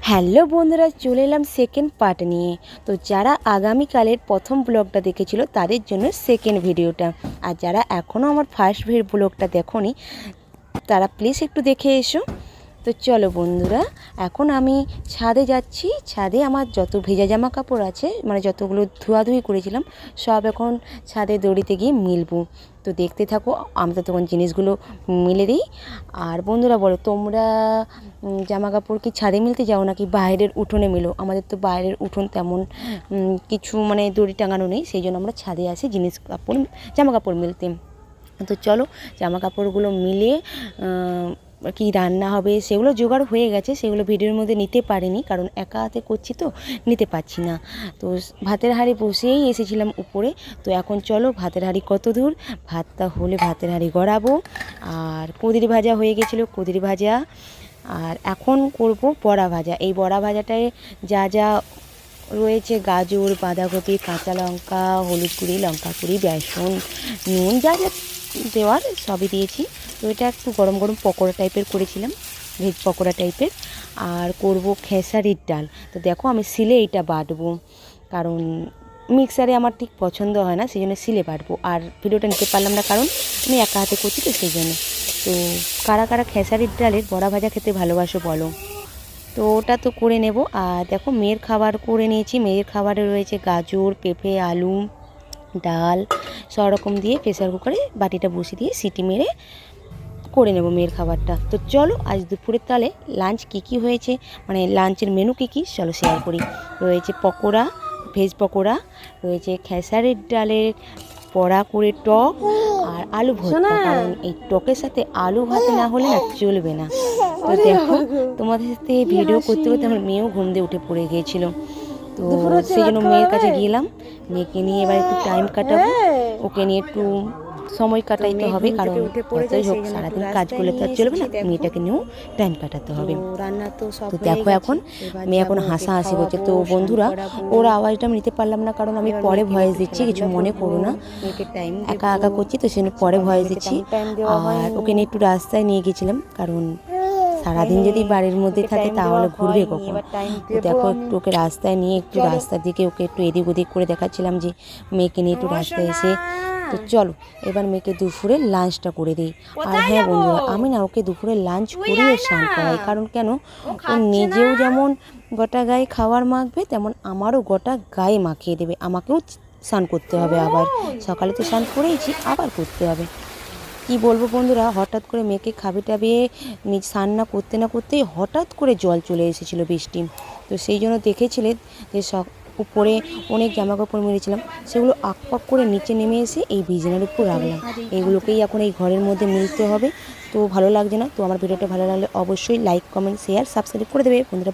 Hello বন্ধুরা, চলে এলাম সেকেন্ড পার্ট নিয়ে। তো যারা আগামীকালের প্রথম ব্লগটা দেখেছিল তাদের জন্য সেকেন্ড ভিডিওটা, আর যারা এখনও আমার ফার্স্ট ব্লগটা দেখোনি তারা প্লিজ একটু দেখে এসো। তো চলো বন্ধুরা, এখন আমি ছাদে যাচ্ছি। ছাদে আমার যত ভেজা জামা কাপড় আছে, মানে যতগুলো ধোয়াধুয়ি করেছিলাম, সব এখন ছাদে দড়িতে গিয়ে মিলবো। তো দেখতে থাকো, আমি তো তখন জিনিসগুলো মিলে দিই। আর বন্ধুরা বলো, তোমরা জামা কাপড় কি ছাদে মিলতে যাও নাকি বাইরের উঠোনে মিলো? আমাদের তো বাইরের উঠোন তেমন কিছু মানে দড়ি টাঙানো নেই, সেই জন্য আমরা ছাদে আসি জামা কাপড় মিলতে। তো চলো, জামা কাপড়গুলো মিলিয়ে কি রান্না হবে সেগুলো জোগাড় হয়ে গেছে, সেগুলো ভিডিওর মধ্যে নিতে পারিনি কারণ একা হাতে করছি তো নিতে পারছি না। তো ভাতের হাঁড়ি বসেই এসেছিলাম উপরে। তো এখন চলো, ভাতের হাঁড়ি কত দূর, ভাতটা হলে ভাতের হাঁড়ি গড়াবো। আর কুঁদরি ভাজা হয়ে গেছিলো, কুঁদরি ভাজা। আর এখন করব বড়া ভাজা। এই বড়া ভাজাটায় যা যা রয়েছে, গাজর, বাঁধাকপি, কাঁচা লঙ্কা, হলুদ গুঁড়ি, লঙ্কা গুঁড়ি, বেসন, নুন, যা যা দেওয়ার সবই দিয়েছি। তো এটা একটু গরম গরম পকোড়া টাইপের করেছিলাম, ভেজ পকোড়া টাইপের। আর করব খেসারির ডাল। তো দেখো, আমি শিলে এইটা বাটবো কারণ মিক্সারে আমার ঠিক পছন্দ হয় না, সেই জন্য শিলে বাটবো। আর ভিডিওটা নিতে পারলাম না কারণ আমি একা হাতে করছি তো সেই জন্য। তো কারা কারা খেসারির ডালের বড়া ভাজা খেতে ভালোবাসো বলো? তো ওটা তো করে নেব। আর দেখো, মেয়ের খাবার করে নিয়েছি। মেয়ের খাবারে রয়েছে গাজর, পেঁপে, আলু, ডাল, সব রকম দিয়ে প্রেসার কুকারে বাটিটা বসিয়ে দিয়ে সিটি মেরে করে নেব মেয়ের খাবারটা। তো চলো, আজ দুপুরের তালে লাঞ্চ কী হয়েছে, মানে লাঞ্চের মেনু কী চলো শেয়ার করি। রয়েছে পকোড়া, ভেজ পকোড়া, রয়েছে খেসারির ডালের বড়া করে টক, আর আলু ভর্তা। কারণ এই টকের সাথে আলু ভাতে না হলে না চলবে না। তো দেখো, তোমাদের সাথে ভিডিও করতে করতে আমার মেয়েও ঘুম দিয়ে উঠে পড়ে গিয়েছিল। তো সেই জন্য মেয়ের কাছে গেলাম, মেয়েকে নিয়ে এবার একটু টাইম কাটাবো। ওকে নিয়ে একটু সময় কাটাইতে হবে, কারণ যতই হোক সারাদিন কাজ করলে তো আর চলবে না, মেয়েটাকে নিয়েও টাইম কাটাতে হবে। তো দেখো, এখন মেয়ে এখন হাসাহাসি করছে। তো বন্ধুরা, ওর আওয়াজটা আমি নিতে পারলাম না কারণ আমি পরে ভয়েস দিচ্ছি, কিছু মনে করো না, একা একা করছি তো সেজন্য পরে ভয়েস দিচ্ছি। আর ওকে নিয়ে একটু রাস্তায় নিয়ে গেছিলাম, কারণ সারাদিন যদি বাড়ির মধ্যে থাকে তাহলে ঘুরবে কখন। তো দেখো, একটু ওকে রাস্তায় নিয়ে একটু রাস্তার দিকে ওকে একটু এদিক ওদিক করে দেখাচ্ছিলাম যে মেয়েকে নিয়ে একটু রাস্তায় এসে। তো চলো, এবার মেয়েকে দুপুরে লাঞ্চটা করে দিই। আর হ্যাঁ বন্ধুরা, আমি না ওকে দুপুরে লাঞ্চ করিয়ে স্নান করাই, কারণ কেন, ও নিজেও যেমন গোটা গায়ে খাবার মাখবে, তেমন আমারও গোটা গায়ে মাখিয়ে দেবে। আমাকেও স্নান করতে হবে, আবার সকালে তো স্নান করেইছি, আবার করতে হবে। কি বলবো বন্ধুরা, হঠাৎ করে মেয়েকে খাবে টাবিয়ে স্নান না করতেই হঠাৎ করে জল চলে এসেছিলো, বৃষ্টি। তো সেই জন্য দেখেছিলে যে উপরে অনেক জামা কাপড় মেরেছিলাম, সেগুলো আকপাক করে নিচে নেমে এসে এই বিছানার উপর রাখলাম। এইগুলোকেই এখন এই ঘরের মধ্যে মিলতে হবে। তো ভালো লাগছে না। তো আমার ভিডিওটা ভালো লাগলে অবশ্যই লাইক, কমেন্ট, শেয়ার, সাবস্ক্রাইব করে দেবে বন্ধুরা।